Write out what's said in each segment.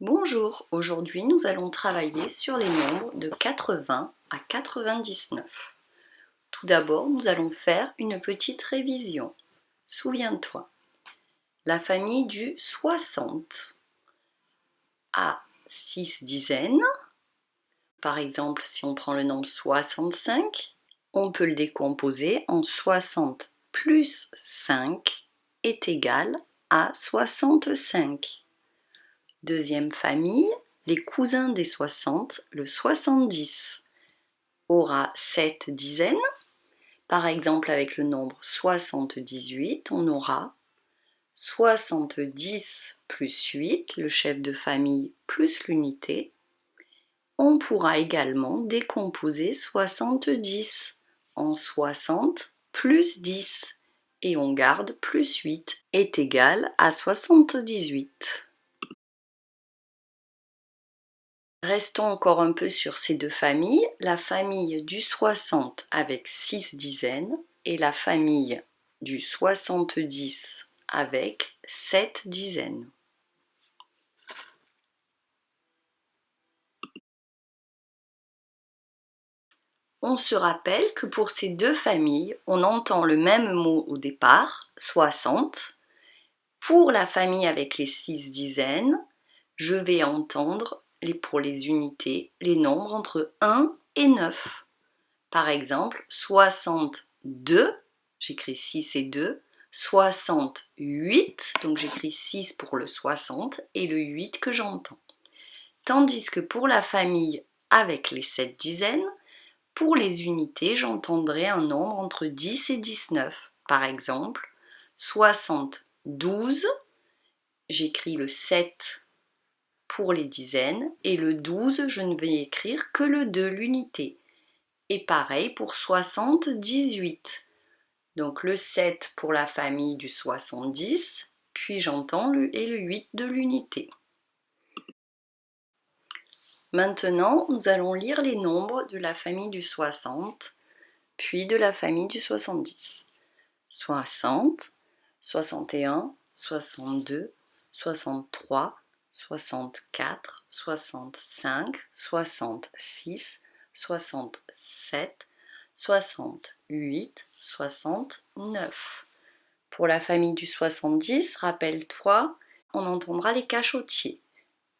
Bonjour, aujourd'hui nous allons travailler sur les nombres de 80 à 99. Tout d'abord, nous allons faire une petite révision. Souviens-toi, la famille du 60 a 6 dizaines. Par exemple, si on prend le nombre 65, on peut le décomposer en 60 plus 5 est égal à 65. Deuxième famille, les cousins des 60, le 70 aura 7 dizaines. Par exemple, avec le nombre 78, on aura 70 plus 8, le chef de famille plus l'unité. On pourra également décomposer 70 en 60 plus 10 et on garde plus 8 est égal à 78. Restons encore un peu sur ces deux familles, la famille du 60 avec 6 dizaines et la famille du 70 avec 7 dizaines. On se rappelle que pour ces deux familles, on entend le même mot au départ, 60. Pour la famille avec les 6 dizaines, je vais entendre pour les unités les nombres entre 1 et 9. Par exemple, 62, j'écris 6 et 2, 68, donc j'écris 6 pour le 60 et le 8 que j'entends. Tandis que pour la famille avec les 7 dizaines, pour les unités, j'entendrai un nombre entre 10 et 19. Par exemple, 72, j'écris le 7 pour les dizaines et le 12, je ne vais écrire que le 2, l'unité. Et pareil pour 78. Donc le 7 pour la famille du 70, puis j'entends le 8 de l'unité. Maintenant, nous allons lire les nombres de la famille du 60, puis de la famille du 70. 60, 61, 62, 63, 64, 65, 66, 67, 68, 69. Pour la famille du 70, rappelle-toi, on entendra les cachotiers.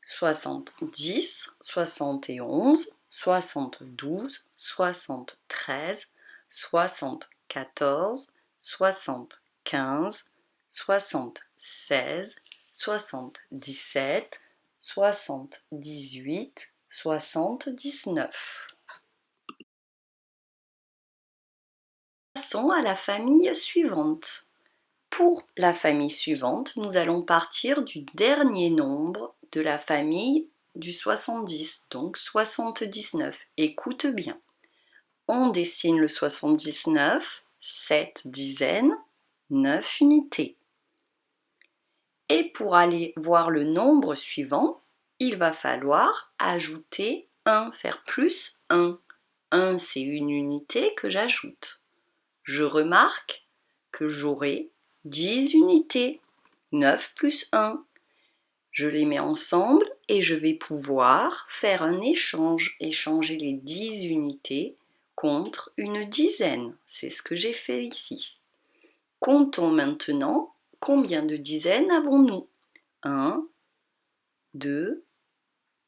70, 71, 72, 73, 74, 75, 76, 77, 78, 79. Passons à la famille suivante. Pour la famille suivante, nous allons partir du dernier nombre de la famille du 70, donc 79. Écoute bien. On dessine le 79, 7 dizaines, 9 unités. Et pour aller voir le nombre suivant, il va falloir ajouter 1, faire plus 1. 1, c'est une unité que j'ajoute. Je remarque que j'aurai 10 unités. 9 plus 1. Je les mets ensemble et je vais pouvoir faire un échange, échanger les 10 unités contre une dizaine. C'est ce que j'ai fait ici. Comptons maintenant combien de dizaines avons-nous. 1, 2,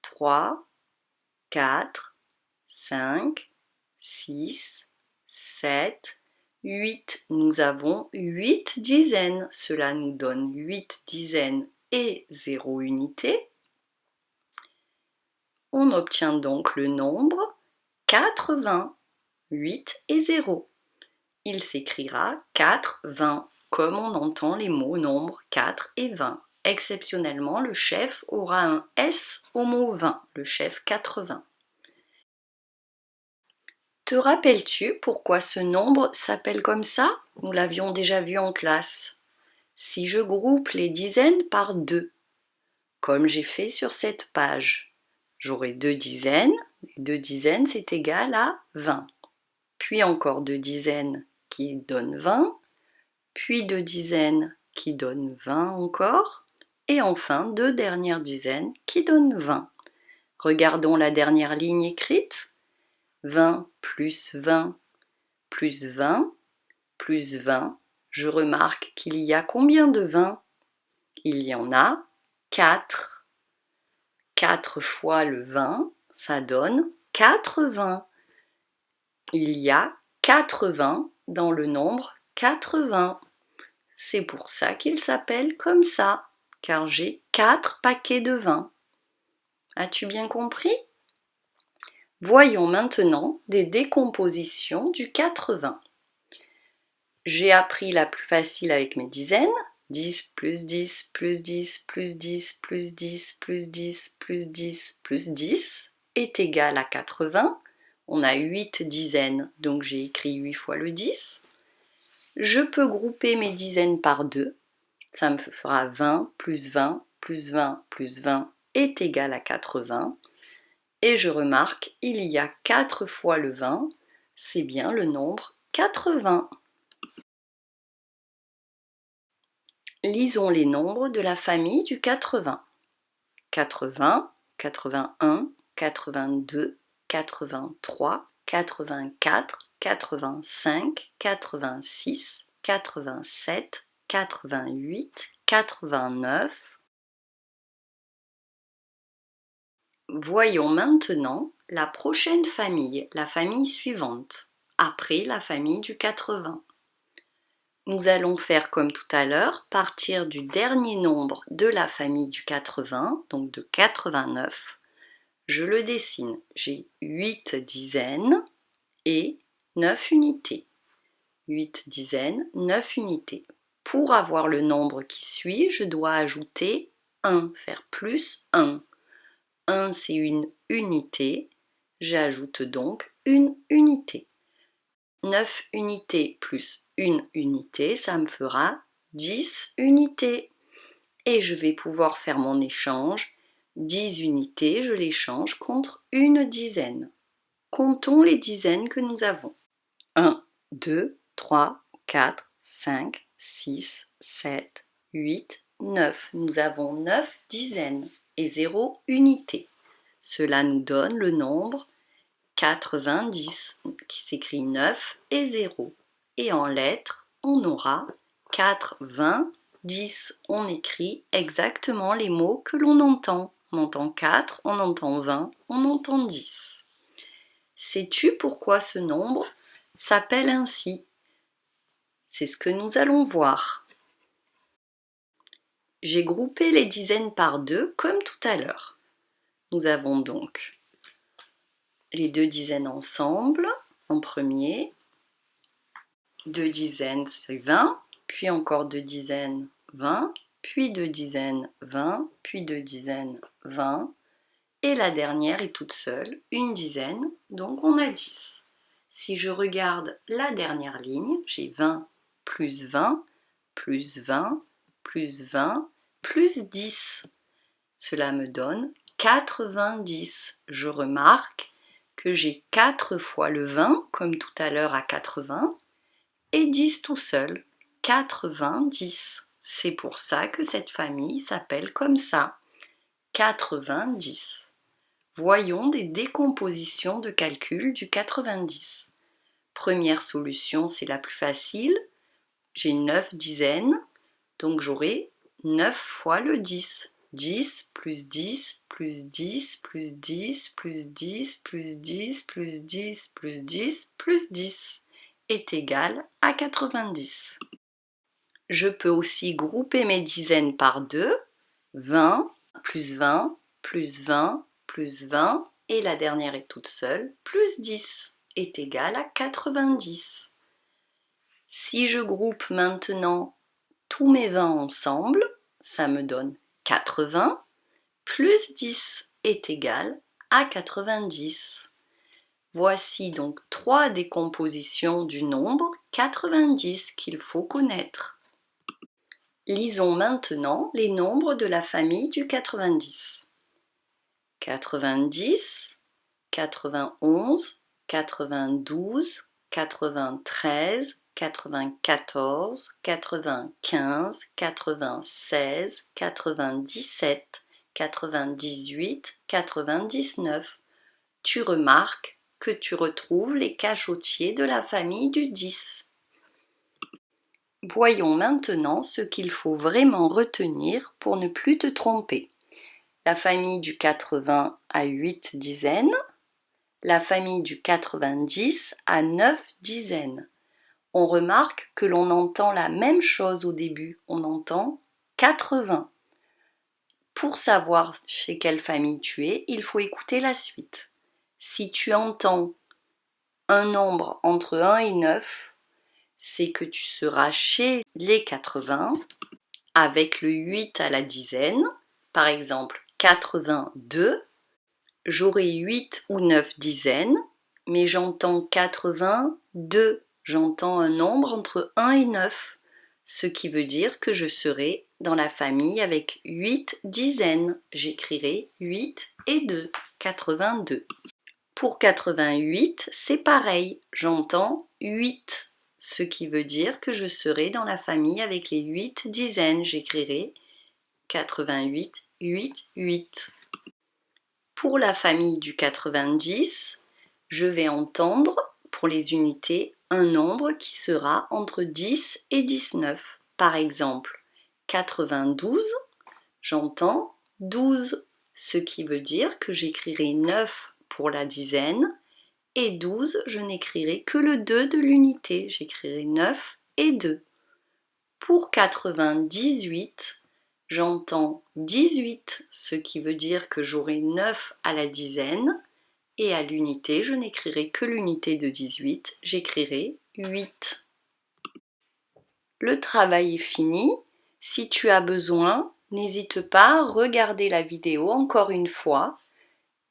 3, 4, 5, 6, 7, 8. Nous avons 8 dizaines. Cela nous donne 8 dizaines et 0 unité. On obtient donc le nombre 80, 8 et 0. Il s'écrira 4, 20, comme on entend les mots nombres 4 et 20. Exceptionnellement, le chef aura un S au mot 20, le chef 80. Te rappelles-tu pourquoi ce nombre s'appelle comme ça? Nous l'avions déjà vu en classe. Si je groupe les dizaines par 2, comme j'ai fait sur cette page, j'aurai 2 dizaines. 2 dizaines, c'est égal à 20. Puis encore 2 dizaines qui donnent 20. Puis 2 dizaines qui donnent 20 encore. et enfin 2 dernières dizaines qui donnent 20. Regardons la dernière ligne écrite. 20 plus 20 plus 20 plus 20. Je remarque qu'il y a combien de 20? Il y en a 4. 4 fois le 20, ça donne 80. Il y a 80 dans le nombre 80. C'est pour ça qu'il s'appelle comme ça, car j'ai 4 paquets de 20. As-tu bien compris? Voyons maintenant des décompositions du 80. J'ai appris la plus facile avec mes dizaines. 10 plus 10 plus 10 plus 10 plus 10 plus 10 plus 10 plus 10 est égal à 80. On a 8 dizaines, donc j'ai écrit 8 fois le 10. Je peux grouper mes dizaines par 2. Ça me fera 20 plus 20 plus 20 plus 20 est égal à 80. Et je remarque, il y a 4 fois le 20, c'est bien le nombre 80. Lisons les nombres de la famille du 80. 80, 81, 82, 83, 84, 85, 86, 87, 88, 89. Voyons maintenant la prochaine famille, la famille suivante, après la famille du 80. Nous allons faire comme tout à l'heure, partir du dernier nombre de la famille du 80, donc de 89. Je le dessine. J'ai 8 dizaines et 9 unités. 8 dizaines, 9 unités. Pour avoir le nombre qui suit, je dois ajouter 1, faire plus 1. 1, c'est une unité. J'ajoute donc une unité. 9 unités plus une unité, ça me fera 10 unités. Et je vais pouvoir faire mon échange. 10 unités, je l'échange contre une dizaine. Comptons les dizaines que nous avons. 1, 2, 3, 4, 5, 6, 7, 8, 9. Nous avons 9 dizaines et 0 unité. Cela nous donne le nombre 90 qui s'écrit 9 et 0. Et en lettres, on aura 4, 20, 10. On écrit exactement les mots que l'on entend. On entend 4, on entend 20, on entend 10. Sais-tu pourquoi ce nombre s'appelle ainsi? C'est ce que nous allons voir. J'ai groupé les dizaines par 2 comme tout à l'heure. Nous avons donc les 2 dizaines ensemble en premier. 2 dizaines c'est 20, puis encore 2 dizaines 20, puis 2 dizaines 20, puis 2 dizaines 20. Et la dernière est toute seule, une dizaine, donc on a 10. Si je regarde la dernière ligne, j'ai 20 plus 20, plus 20, plus 20, plus 10. Cela me donne 90. Je remarque que j'ai 4 fois le 20, comme tout à l'heure à 80, et 10 tout seul, 90. C'est pour ça que cette famille s'appelle comme ça, 90. Voyons des décompositions de calcul du 90. Première solution, c'est la plus facile. J'ai 9 dizaines, donc j'aurai 9 fois le 10. 10 plus 10 plus 10 plus 10 plus 10 plus 10 plus 10 plus 10 plus 10 est égal à 90. Je peux aussi grouper mes dizaines par 2. 20 plus 20 plus 20 plus 20 et la dernière est toute seule, plus 10 est égal à 90. Si je groupe maintenant tous mes 20 ensemble, ça me donne 80 plus 10 est égal à 90. Voici donc 3 décompositions du nombre 90 qu'il faut connaître. Lisons maintenant les nombres de la famille du 90. 90, 91, 92, 93, 94, 95, 96, 97, 98, 99. Tu remarques que tu retrouves les cachotiers de la famille du 10. Voyons maintenant ce qu'il faut vraiment retenir pour ne plus te tromper. La famille du 80 a 8 dizaines, la famille du 90 a 9 dizaines. On remarque que l'on entend la même chose au début, on entend 80. Pour savoir chez quelle famille tu es, il faut écouter la suite. Si tu entends un nombre entre 1 et 9, c'est que tu seras chez les 80 avec le 8 à la dizaine. Par exemple, 82, j'aurai 8 ou 9 dizaines, mais j'entends 82, j'entends un nombre entre 1 et 9, ce qui veut dire que je serai dans la famille avec 8 dizaines. J'écrirai 8 et 2, 82. Pour 88, c'est pareil, j'entends 8, ce qui veut dire que je serai dans la famille avec les 8 dizaines. J'écrirai 88, 8, 8. Pour la famille du 90, je vais entendre, pour les unités, un nombre qui sera entre 10 et 19. Par exemple, 92, j'entends 12, ce qui veut dire que j'écrirai 9 pour la dizaine, et 12, je n'écrirai que le 2 de l'unité, j'écrirai 9 et 2. Pour 98, j'entends 18, ce qui veut dire que j'aurai 9 à la dizaine, et à l'unité, je n'écrirai que l'unité de 18, j'écrirai 8. Le travail est fini. Si tu as besoin, n'hésite pas à regarder la vidéo encore une fois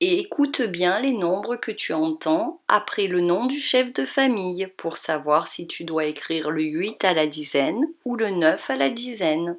et écoute bien les nombres que tu entends après le nom du chef de famille pour savoir si tu dois écrire le 8 à la dizaine ou le 9 à la dizaine.